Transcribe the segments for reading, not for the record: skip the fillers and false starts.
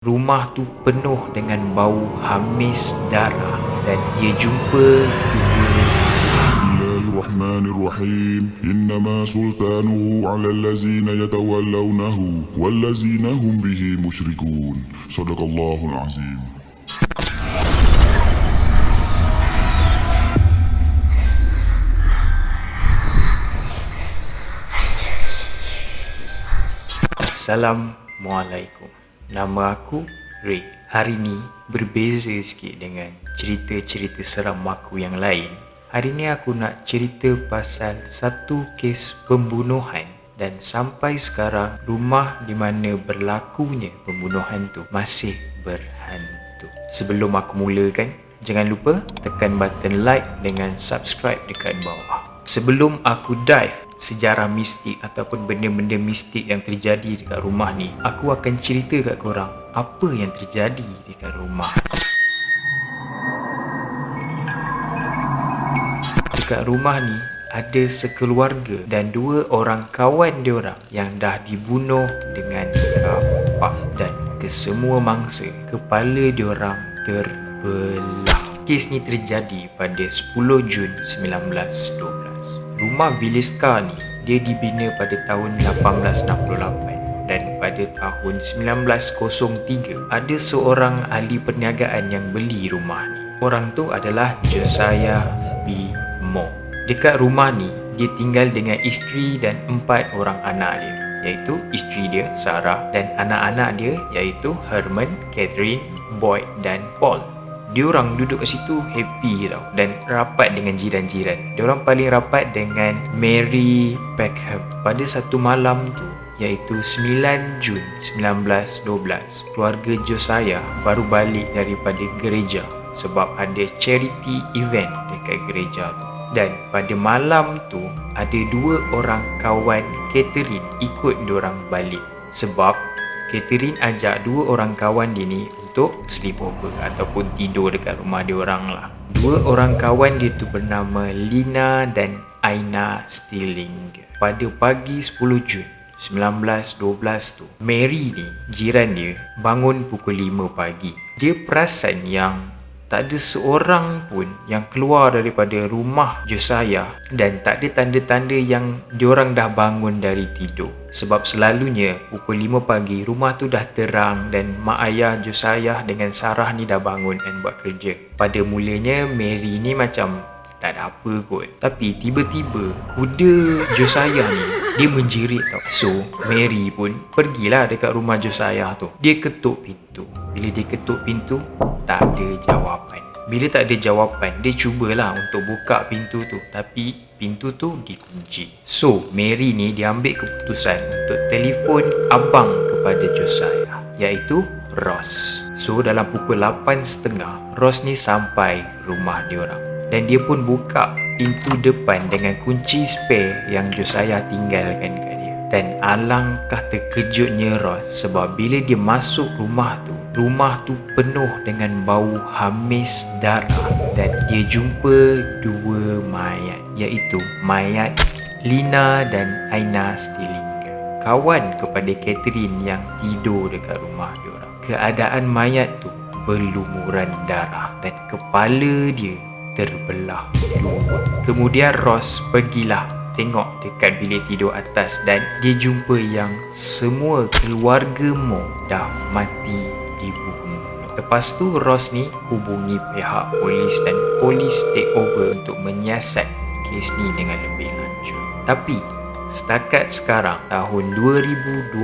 Rumah tu penuh dengan bau hamis darah dan dia jumpa الرحمن الرحيم إنما سلطانه على الذين يتولونه والذين هم به مشركون صدق الله العظيم. Assalamualaikum. Nama aku Ray. Hari ni berbeza sikit dengan cerita-cerita seram aku yang lain. Hari ni aku nak cerita pasal satu kes pembunuhan dan sampai sekarang rumah di mana berlakunya pembunuhan tu masih berhantu. Sebelum aku mulakan, jangan lupa tekan button like dengan subscribe dekat bawah. Sebelum aku dive sejarah mistik ataupun benda-benda mistik yang terjadi dekat rumah ni, aku akan cerita kat korang apa yang terjadi dekat rumah. Dekat rumah ni ada sekeluarga dan dua orang kawan diorang yang dah dibunuh dengan rapak dan kesemua mangsa kepala diorang terbelah. Kes ni terjadi pada 10 Jun 1912. Rumah Villisca ni dia dibina pada tahun 1868 dan pada tahun 1903 ada seorang ahli perniagaan yang beli rumah ni. Orang tu adalah Josiah B. Moore. Dekat rumah ni dia tinggal dengan isteri dan 4 orang anak dia, iaitu isteri dia Sarah dan anak-anak dia iaitu Herman, Catherine, Boyd dan Paul. Diorang duduk kat situ happy tau dan rapat dengan jiran-jiran. Diorang paling rapat dengan Mary Peckham. Pada satu malam tu, iaitu 9 Jun 1912, keluarga Josiah baru balik daripada gereja sebab ada charity event dekat gereja tu. Dan pada malam tu ada dua orang kawan Catherine ikut diorang balik sebab Catherine ajak dua orang kawan dia ni untuk sleepover ataupun tidur dekat rumah dia orang lah. Dua orang kawan dia tu bernama Lina dan Aina Stirling. Pada pagi 10 Jun 1912 tu, Mary ni, jiran dia, bangun pukul 5 pagi. Dia perasan yang tak ada seorang pun yang keluar daripada rumah Josiah dan tak ada tanda-tanda yang diorang dah bangun dari tidur. Sebab selalunya pukul 5 pagi rumah tu dah terang dan mak ayah Josiah dengan Sarah ni dah bangun dan buat kerja. Pada mulanya Mary ni macam tak ada apa kot. Tapi tiba-tiba kuda Josiah ni dia menjerit tau. So Mary pun pergilah dekat rumah Josiah tu. Dia ketuk pintu. Bila dia ketuk pintu, tak ada jawapan. Bila tak ada jawapan, dia cubalah untuk buka pintu tu, tapi pintu tu dikunci. So Mary ni dia ambil keputusan untuk telefon abang kepada Josiah, iaitu Ross. So dalam pukul 8.30 Ross ni sampai rumah diorang dan dia pun buka pintu depan dengan kunci spare yang Josiah tinggalkan kat dia. Dan alangkah terkejutnya Ross sebab bila dia masuk rumah tu penuh dengan bau hamis darah dan dia jumpa dua mayat, iaitu mayat Lina dan Aina Stirling, kawan kepada Catherine yang tidur dekat rumah diorang. Keadaan mayat tu berlumuran darah dan kepala dia terbelah dua. Kemudian Ross pergilah tengok dekat bilik tidur atas dan dia jumpa yang semua keluarga Mo dah mati dibunuh. Lepas tu Ross ni hubungi pihak polis dan polis take over untuk menyiasat kes ni dengan lebih lanjut. Tapi setakat sekarang tahun 2021,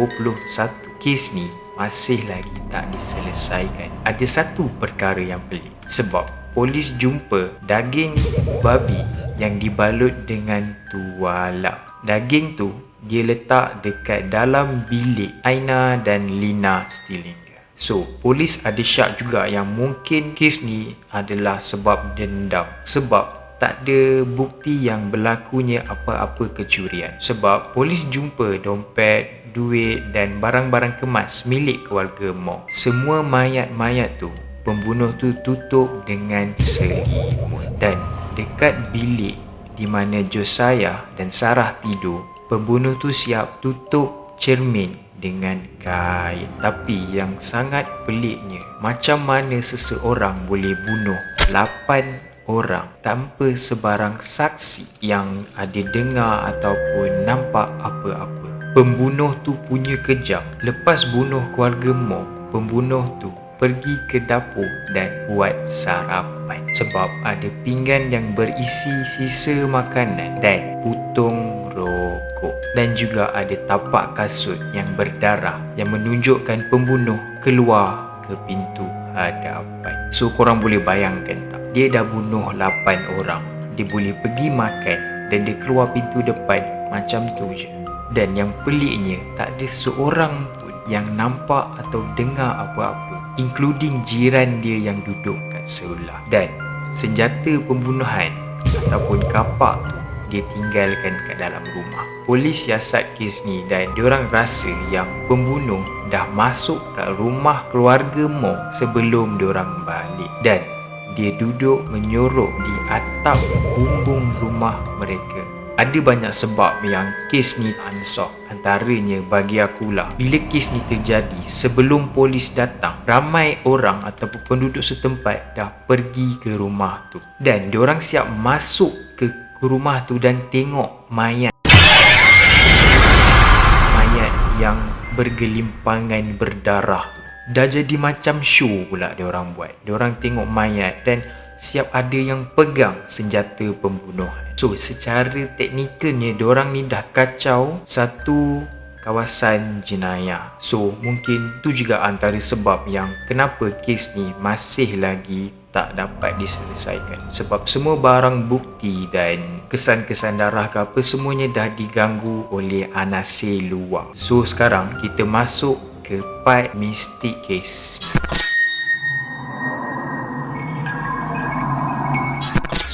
kes ni masih lagi tak diselesaikan. Ada satu perkara yang pelik sebab polis jumpa daging babi yang dibalut dengan tuala. Daging tu dia letak dekat dalam bilik Aina dan Lina Stirling. So, polis ada syak juga yang mungkin kes ni adalah sebab dendam. Sebab tak ada bukti yang berlakunya apa-apa kecurian. Sebab polis jumpa dompet, duit dan barang-barang kemas milik keluarga Mo. Semua mayat-mayat tu pembunuh tu tutup dengan selimut. Dan dekat bilik di mana Josiah dan Sarah tidur, pembunuh tu siap tutup cermin dengan kain. Tapi yang sangat peliknya, macam mana seseorang boleh bunuh 8 orang tanpa sebarang saksi yang ada dengar ataupun nampak apa-apa. Pembunuh tu punya kejam. Lepas bunuh keluarga Mo, pembunuh tu pergi ke dapur dan buat sarapan. Sebab ada pinggan yang berisi sisa makanan dan putung rokok. Dan juga ada tapak kasut yang berdarah yang menunjukkan pembunuh keluar ke pintu hadapan. So korang boleh bayangkan tak? Dia dah bunuh 8 orang. Dia boleh pergi makan dan dia keluar pintu depan macam tu je. Dan yang peliknya, tak ada seorang pun yang nampak atau dengar apa-apa, including jiran dia yang duduk kat sebelah. Dan senjata pembunuhan ataupun kapak tu dia tinggalkan kat dalam rumah. Polis siasat kes ni dan diorang rasa yang pembunuh dah masuk kat rumah keluarga Mo sebelum diorang balik. Dan dia duduk menyorok di atap bumbung rumah mereka. Ada banyak sebab yang kes ni unsolved. Antaranya bagi akulah, bila kes ni terjadi, sebelum polis datang, ramai orang ataupun penduduk setempat dah pergi ke rumah tu. Dan diorang siap masuk ke rumah tu dan tengok mayat yang bergelimpangan berdarah. Dah jadi macam show pula diorang buat. Diorang tengok mayat dan siap ada yang pegang senjata pembunuhan. So secara teknikalnya diorang ni dah kacau satu kawasan jenayah. So mungkin tu juga antara sebab yang kenapa kes ni masih lagi tak dapat diselesaikan. Sebab semua barang bukti dan kesan-kesan darah ke apa semuanya dah diganggu oleh anasir luar. So sekarang kita masuk ke part mistik kes.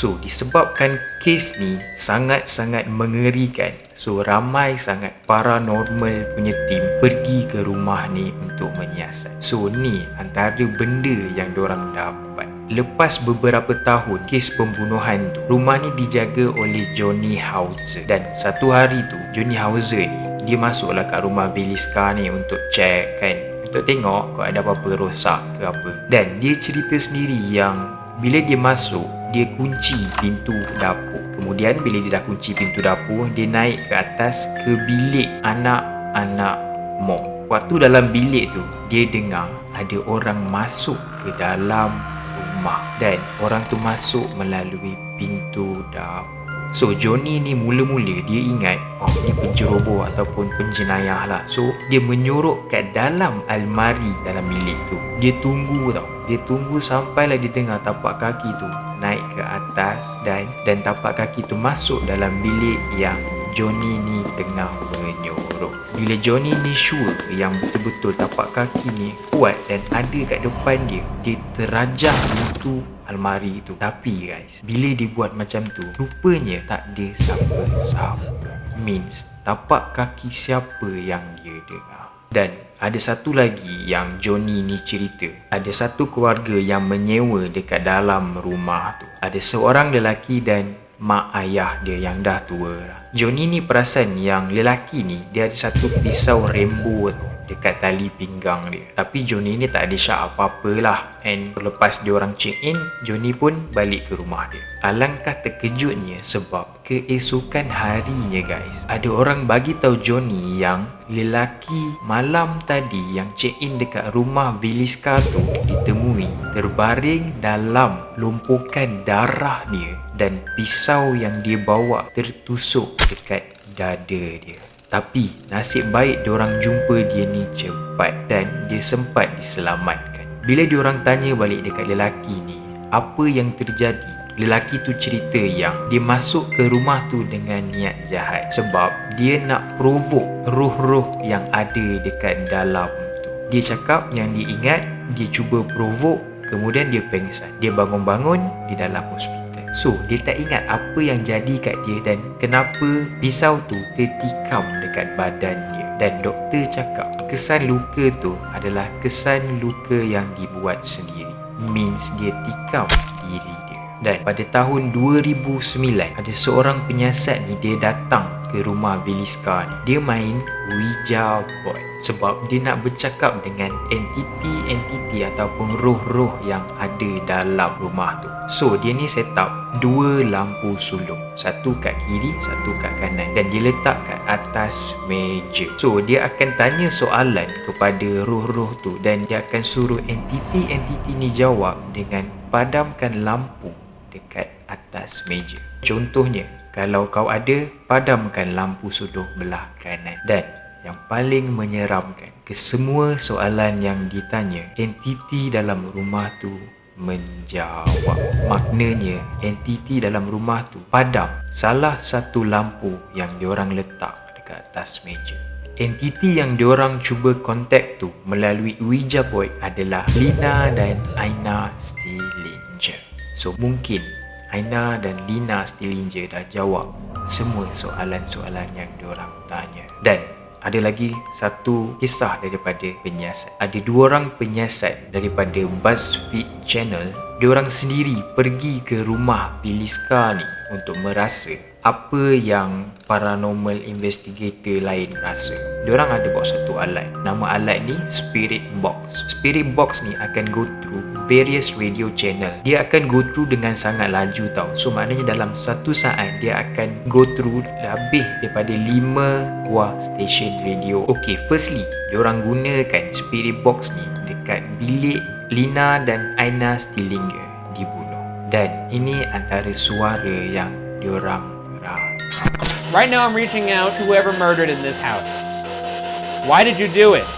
So disebabkan kes ni sangat-sangat mengerikan, so ramai sangat paranormal punya tim pergi ke rumah ni untuk menyiasat. So ni antara benda yang diorang dapat. Lepas beberapa tahun kes pembunuhan tu, rumah ni dijaga oleh Johnny Hauser. Dan satu hari tu Johnny Hauser ni dia masuklah kat rumah Veliska ni untuk check kan, untuk tengok kalau ada apa-apa rosak ke apa. Dan dia cerita sendiri yang bila dia masuk, dia kunci pintu dapur. Kemudian bila dia dah kunci pintu dapur, dia naik ke atas ke bilik anak-anak Mo. Waktu dalam bilik tu, dia dengar ada orang masuk ke dalam rumah. Dan orang tu masuk melalui pintu dapur. So Johnny ni mula-mula dia ingat ni penceroboh ataupun penjenayah lah. So dia menyorok kat dalam almari dalam bilik tu. Dia tunggu tau. Dia tunggu sampailah dia dengar tapak kaki tu naik ke atas dan tapak kaki tu masuk dalam bilik yang Johnny ni tengah menyorok. Bila Johnny ni sure yang betul-betul tapak kaki ni kuat dan ada kat depan dia, dia terajah pintu almari tu. Tapi guys, bila dia buat macam tu, rupanya tak ada siapa-siapa. Means tapak kaki siapa yang dia dengar. Dan ada satu lagi yang Johnny ni cerita. Ada satu keluarga yang menyewa dekat dalam rumah tu. Ada seorang lelaki dan mak ayah dia yang dah tua lah. Johnny ni perasan yang lelaki ni dia ada satu pisau Rambo tu dekat tali pinggang dia. Tapi Johnny ni tak ada syak apa-apa lah. And lepas diorang check in, Johnny pun balik ke rumah dia. Alangkah terkejutnya sebab keesokan harinya guys, ada orang bagi tahu Johnny yang lelaki malam tadi yang check in dekat rumah Veliska tu ditemui terbaring dalam lumpukan darah dia dan pisau yang dia bawa tertusuk dekat dada dia. Tapi nasib baik diorang jumpa dia ni cepat dan dia sempat diselamatkan. Bila diorang tanya balik dekat lelaki ni apa yang terjadi, lelaki tu cerita yang dia masuk ke rumah tu dengan niat jahat sebab dia nak provoke roh-roh yang ada dekat dalam tu. Dia cakap yang dia ingat dia cuba provoke, kemudian dia pengsan. Dia bangun-bangun di dalam hospital. So dia tak ingat apa yang jadi kat dia dan kenapa pisau tu tertikam dekat badan dia. Dan doktor cakap kesan luka tu adalah kesan luka yang dibuat sendiri. Means dia tikam diri dia. Dan pada tahun 2009 ada seorang penyiasat ni dia datang ke rumah Veliska ni, dia main Ouija board sebab dia nak bercakap dengan entiti ataupun roh-roh yang ada dalam rumah tu. So dia ni set up 2 lampu sulung, satu kat kiri, satu kat kanan, dan dia letak kat atas meja. So dia akan tanya soalan kepada roh-roh tu dan dia akan suruh entiti ni jawab dengan padamkan lampu dekat atas meja. Contohnya, kalau kau ada, padamkan lampu suduh belah kanan. Dan yang paling menyeramkan, kesemua soalan yang ditanya, entiti dalam rumah tu menjawab. Maknanya, entiti dalam rumah tu padam salah satu lampu yang diorang letak dekat atas meja. Entiti yang diorang cuba kontak tu melalui Ouija board adalah Lina dan Aina Stillinger. So mungkin Aina dan Lina Stillinger dah jawab semua soalan-soalan yang diorang tanya. Dan ada lagi satu kisah daripada penyiasat. Ada 2 orang penyiasat daripada BuzzFeed Channel. Diorang sendiri pergi ke rumah Veliska ni untuk merasa apa yang paranormal investigator lain rasa. Diorang ada bawa satu alat. Nama alat ni Spirit Box. Spirit Box ni akan go through various radio channel. Dia akan go through dengan sangat laju tau. So maknanya dalam satu saat dia akan go through lebih daripada 5 buah stesen radio. Okay, firstly, diorang gunakan Spirit Box ni dekat bilik Lina dan Aina Stillinger dibunuh. Dan ini antara suara yang diorang rasa. Right now I'm reaching out to whoever murdered in this house. Why did you do it?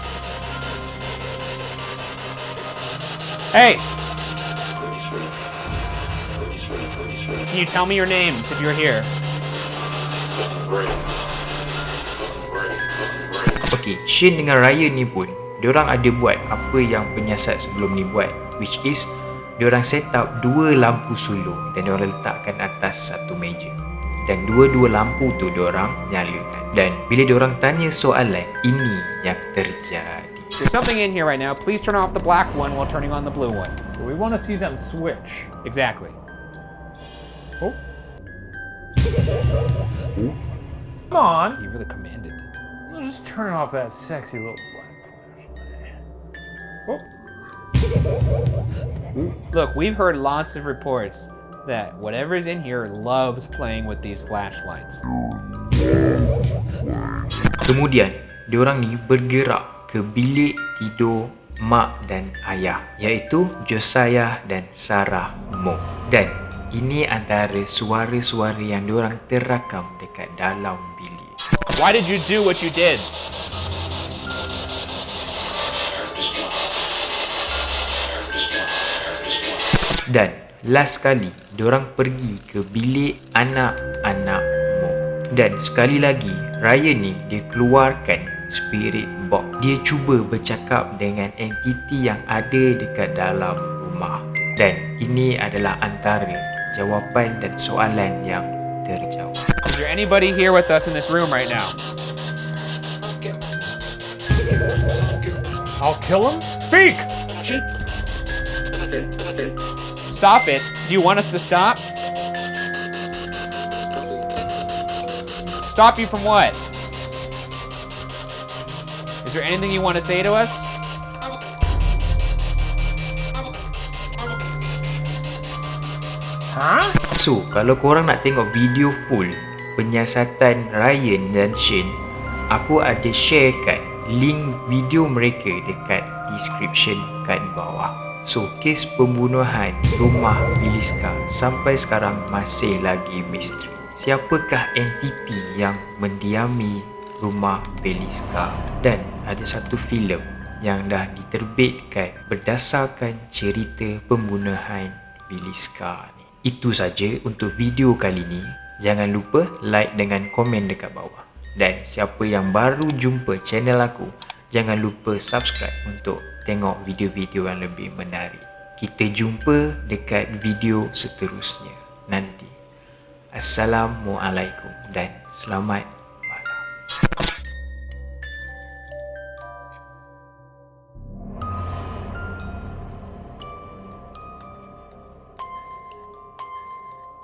Hey! Can you tell me your names if you're here? Okay, Shane dengan Ryan ni pun diorang ada buat apa yang penyiasat sebelum ni buat, which is diorang set up 2 lampu sulung dan diorang letakkan atas satu meja. Dan dua-dua lampu tu diorang nyalakan. Dan bila diorang tanya soalan, ini yang terjadi. There's something in here right now. Please turn off the black one while turning on the blue one. We want to see them switch. Exactly. Oh. Come on. You really commanded. Let's just turn off that sexy little black flashlight. Oh. Look, we've heard lots of reports that whatever's in here loves playing with these flashlights. Kemudian, diorang ni bergerak ke bilik tidur mak dan ayah, iaitu Josiah dan Sarah Moore. Dan ini antara suara-suara yang diorang terakam dekat dalam bilik. Why did you do what you did? Dan last kali, diorang pergi ke bilik anak-anak Moore. Dan sekali lagi, Ryan ni dia keluarkan Spirit Box. Dia cuba bercakap dengan entiti yang ada dekat dalam rumah. Dan ini adalah antara jawapan dan soalan yang terjawab. Is there anybody here with us in this room right now? I'll kill him? Speak! Stop it. Do you want us to stop? Stop you from what? Is there anything you want to say to us? Huh? So, kalau korang nak tengok video full penyiasatan Ryan dan Shane, aku ada share kat link video mereka dekat description kat bawah. So, kes pembunuhan rumah Veliska sampai sekarang masih lagi misteri. Siapakah entiti yang mendiami rumah Veliska? Dan ada satu filem yang dah diterbitkan berdasarkan cerita pembunuhan Veliska ni. Itu saja untuk video kali ni. Jangan lupa like dengan komen dekat bawah. Dan siapa yang baru jumpa channel aku, jangan lupa subscribe untuk tengok video-video yang lebih menarik. Kita jumpa dekat video seterusnya nanti. Assalamualaikum dan selamat malam.